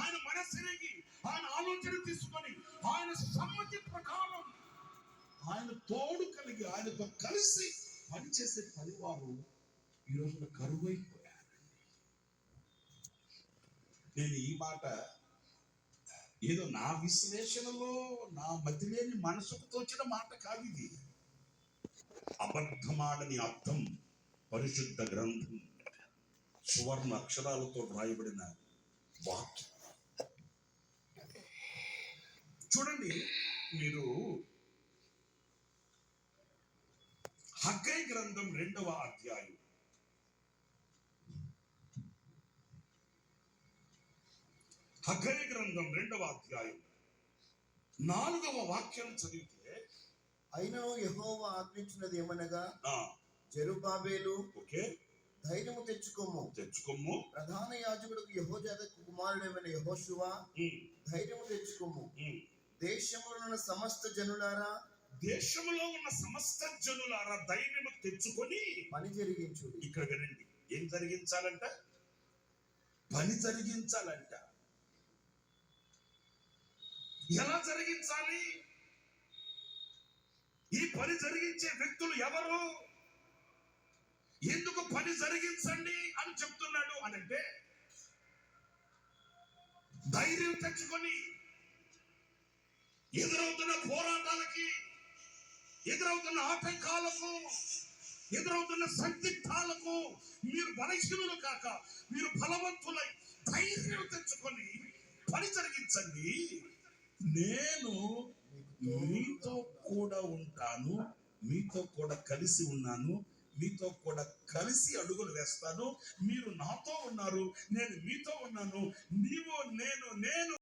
ఆయన మనస్సెరిగి, ఆయన ఆలోచన తీసుకొని, ఆయన సమ్మతి ప్రకారం, ఆయన తోడు కలిగి, ఆయనతో కలిసి పనిచేసే పనివారు ఈ రోజున కరువైపోయారు. నేను ఈ మాట ఏదో నా విశ్లేషణలో, నా మతి లేని మనసుకు తోచిన మాట కాదు ఇది. అబద్ధమాడని అర్థం పరిశుద్ధ గ్రంథం సువర్ణ అక్షరాలతో వ్రాయబడిన వాక్యం. చూడండి, మీరు హగ్గై గ్రంథం 2వ అధ్యాయం హగ్గై గ్రంథం 2వ అధ్యాయం 4వ వాక్యం చదివితే, అయినను యెహోవా ఆజ్ఞించినది ఏమనగా, జెరుబ్బాబెలు ధైర్యము తెచ్చుకొమ్ము, ప్రధాన యాజకుడు యెహోజాదాకు కుమారుడైన యెహోషువ ధైర్యము తెచ్చుకొమ్ము, దేశంలో ఉన్న సమస్త జనులారా ధైర్యము తెచ్చుకొని పని జరిగించు. ఇక్కడ వినండి, ఏం జరిగించాలంట? పని జరిగించాలంట. ఎలా జరిగించాలి? ఈ పని జరిగించే వ్యక్తులు ఎవరు? ఎందుకు పని జరిగించండి అని చెప్తున్నాడు అనంటే, ధైర్యం తెచ్చుకొని ఎదురవుతున్న పోరాటాలకి, ఎదురవుతున్న ఆటంకాలకు, ఎదురవుతున్న సందిగ్ధాలకు మీరు బలహీనులు కాక మీరు బలవంతులై ధైర్యం తెచ్చుకొని పని జరిగించండి. నేను మీతో కూడా ఉంటాను, మీతో కూడా కలిసి ఉన్నాను, మీతో కూడా కలిసి అడుగులు వేస్తాను. మీరు నాతో ఉన్నారు, నేను మీతో ఉన్నాను. నీవు నేను